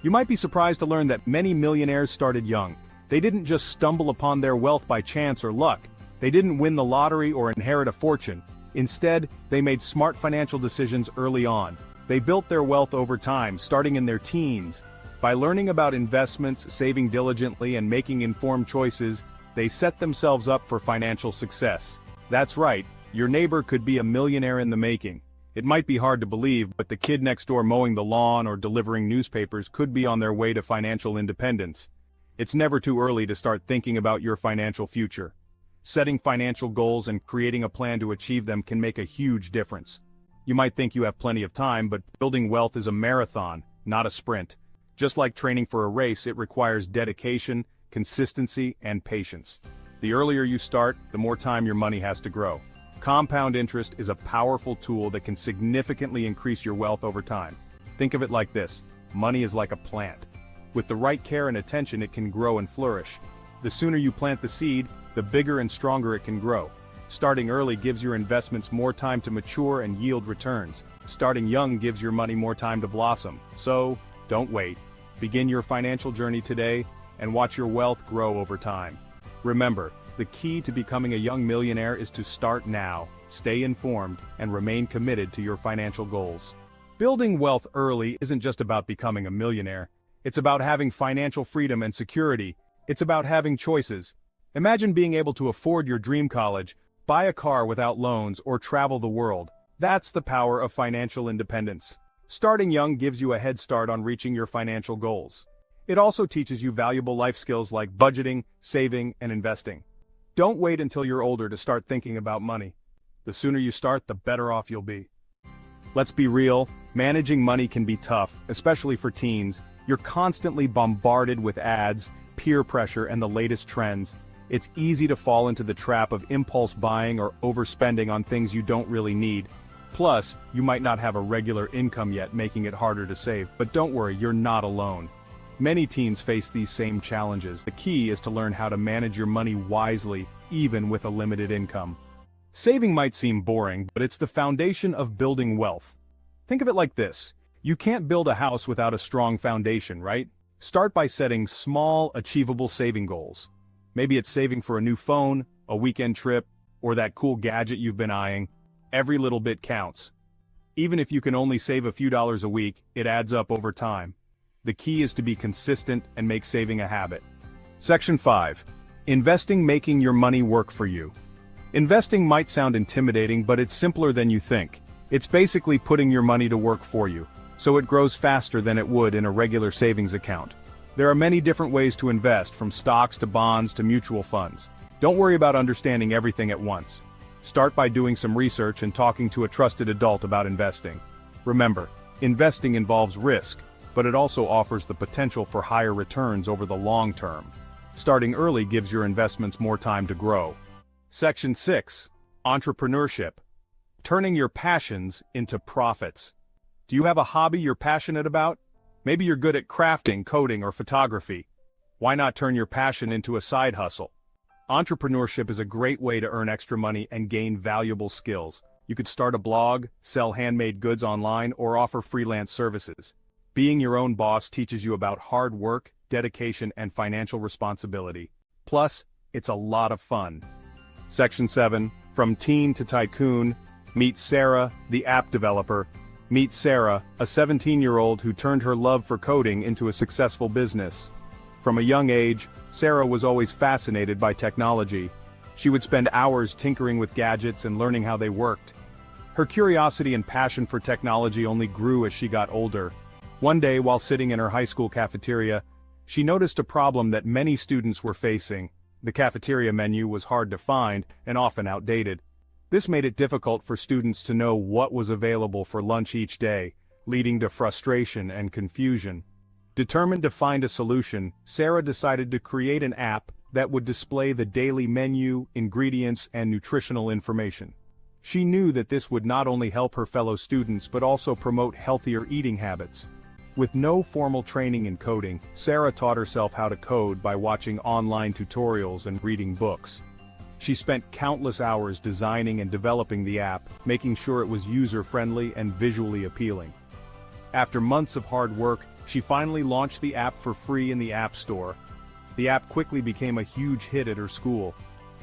You might be surprised to learn that many millionaires started young. They didn't just stumble upon their wealth by chance or luck. They didn't win the lottery or inherit a fortune. Instead, they made smart financial decisions early on. They built their wealth over time, starting in their teens. By learning about investments, saving diligently, and making informed choices, they set themselves up for financial success. That's right, your neighbor could be a millionaire in the making. It might be hard to believe, but the kid next door mowing the lawn or delivering newspapers could be on their way to financial independence. It's never too early to start thinking about your financial future. Setting financial goals and creating a plan to achieve them can make a huge difference. You might think you have plenty of time, but building wealth is a marathon, not a sprint. Just like training for a race, it requires dedication, consistency, and patience. The earlier you start, the more time your money has to grow. Compound interest is a powerful tool that can significantly increase your wealth over time. Think of it like this: money is like a plant. With the right care and attention, it can grow and flourish. The sooner you plant the seed, the bigger and stronger it can grow. Starting early gives your investments more time to mature and yield returns. Starting young gives your money more time to blossom. So, don't wait. Begin your financial journey today and watch your wealth grow over time. Remember, the key to becoming a young millionaire is to start now, stay informed, and remain committed to your financial goals. Building wealth early isn't just about becoming a millionaire. It's about having financial freedom and security. It's about having choices. Imagine being able to afford your dream college, buy a car without loans, or travel the world. That's the power of financial independence. Starting young gives you a head start on reaching your financial goals. It also teaches you valuable life skills like budgeting, saving, and investing. Don't wait until you're older to start thinking about money. The sooner you start, the better off you'll be. Let's be real, managing money can be tough, especially for teens. You're constantly bombarded with ads, peer pressure, and the latest trends. It's easy to fall into the trap of impulse buying or overspending on things you don't really need. Plus, you might not have a regular income yet, making it harder to save. But don't worry, you're not alone. Many teens face these same challenges. The key is to learn how to manage your money wisely, even with a limited income. Saving might seem boring, but it's the foundation of building wealth. Think of it like this: you can't build a house without a strong foundation, right? Start by setting small, achievable saving goals. Maybe it's saving for a new phone, a weekend trip, or that cool gadget you've been eyeing. Every little bit counts. Even if you can only save a few dollars a week, it adds up over time. The key is to be consistent and make saving a habit. Section 5. Investing, making your money work for you. Investing might sound intimidating, but it's simpler than you think. It's basically putting your money to work for you, so it grows faster than it would in a regular savings account. There are many different ways to invest, from stocks to bonds to mutual funds. Don't worry about understanding everything at once. Start by doing some research and talking to a trusted adult about investing. Remember, investing involves risk, but it also offers the potential for higher returns over the long term. Starting early gives your investments more time to grow. Section 6. Entrepreneurship. Turning your passions into profits. Do you have a hobby you're passionate about? Maybe you're good at crafting, coding, or photography. Why not turn your passion into a side hustle? Entrepreneurship is a great way to earn extra money and gain valuable skills. You could start a blog, sell handmade goods online, or offer freelance services. Being your own boss teaches you about hard work, dedication, and financial responsibility. Plus, it's a lot of fun. Section 7. From teen to tycoon. Meet Sarah, the app developer. Meet Sarah, a 17-year-old who turned her love for coding into a successful business. From a young age, Sarah was always fascinated by technology. She would spend hours tinkering with gadgets and learning how they worked. Her curiosity and passion for technology only grew as she got older. One day, while sitting in her high school cafeteria, she noticed a problem that many students were facing. The cafeteria menu was hard to find and often outdated. This made it difficult for students to know what was available for lunch each day, leading to frustration and confusion. Determined to find a solution, Sarah decided to create an app that would display the daily menu, ingredients, and nutritional information. She knew that this would not only help her fellow students but also promote healthier eating habits. With no formal training in coding, Sarah taught herself how to code by watching online tutorials and reading books. She spent countless hours designing and developing the app, making sure it was user-friendly and visually appealing. After months of hard work, She finally launched the app for free in the App Store. The app quickly became a huge hit at her school.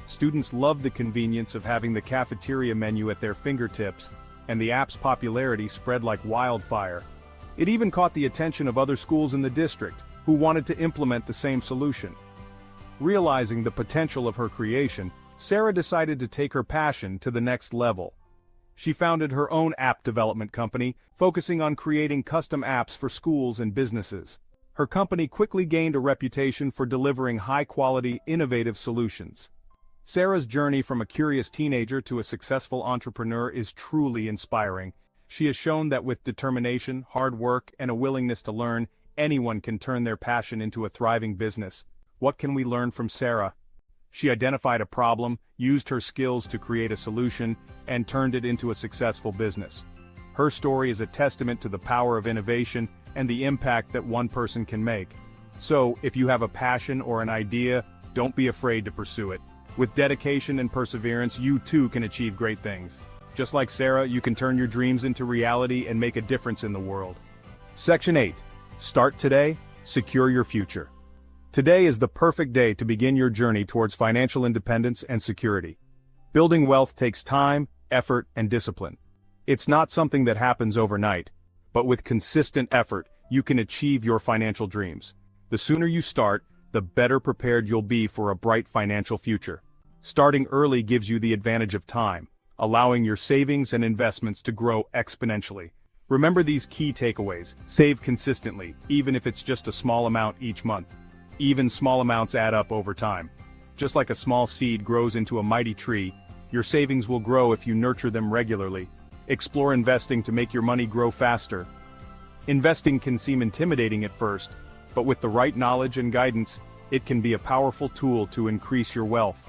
Students loved the convenience of having the cafeteria menu at their fingertips, and the app's popularity spread like wildfire. It even caught the attention of other schools in the district, who wanted to implement the same solution. Realizing the potential of her creation, Sarah decided to take her passion to the next level. She founded her own app development company, focusing on creating custom apps for schools and businesses. Her company quickly gained a reputation for delivering high-quality, innovative solutions. Sarah's journey from a curious teenager to a successful entrepreneur is truly inspiring. She has shown that with determination, hard work, and a willingness to learn, anyone can turn their passion into a thriving business. What can we learn from Sarah? She identified a problem, used her skills to create a solution, and turned it into a successful business. Her story is a testament to the power of innovation and the impact that one person can make. So, if you have a passion or an idea, don't be afraid to pursue it. With dedication and perseverance, you too can achieve great things. Just like Sarah, you can turn your dreams into reality and make a difference in the world. Section 8. Start today, secure your future. Today is the perfect day to begin your journey towards financial independence and security. Building wealth takes time, effort, and discipline. It's not something that happens overnight, but with consistent effort, you can achieve your financial dreams. The sooner you start, the better prepared you'll be for a bright financial future. Starting early gives you the advantage of time, allowing your savings and investments to grow exponentially. Remember these key takeaways: save consistently, even if it's just a small amount each month. Even small amounts add up over time. Just like a small seed grows into a mighty tree, your savings will grow if you nurture them regularly. Explore investing to make your money grow faster. Investing can seem intimidating at first, but with the right knowledge and guidance, it can be a powerful tool to increase your wealth.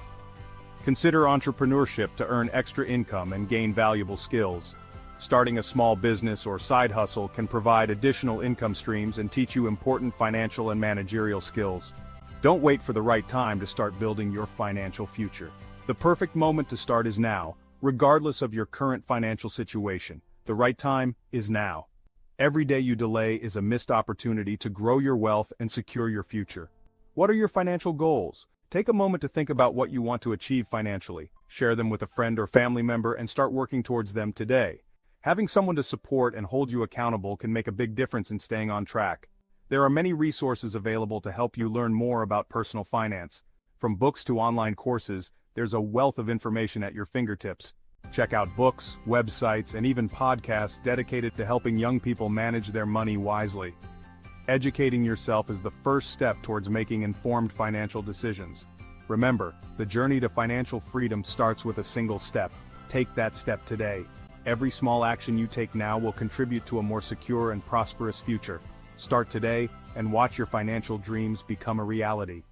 Consider entrepreneurship to earn extra income and gain valuable skills. Starting a small business or side hustle can provide additional income streams and teach you important financial and managerial skills. Don't wait for the right time to start building your financial future. The perfect moment to start is now, regardless of your current financial situation. The right time is now. Every day you delay is a missed opportunity to grow your wealth and secure your future. What are your financial goals? Take a moment to think about what you want to achieve financially. Share them with a friend or family member and start working towards them today. Having someone to support and hold you accountable can make a big difference in staying on track. There are many resources available to help you learn more about personal finance. From books to online courses, there's a wealth of information at your fingertips. Check out books, websites, and even podcasts dedicated to helping young people manage their money wisely. Educating yourself is the first step towards making informed financial decisions. Remember, the journey to financial freedom starts with a single step. Take that step today. Every small action you take now will contribute to a more secure and prosperous future. Start today and watch your financial dreams become a reality.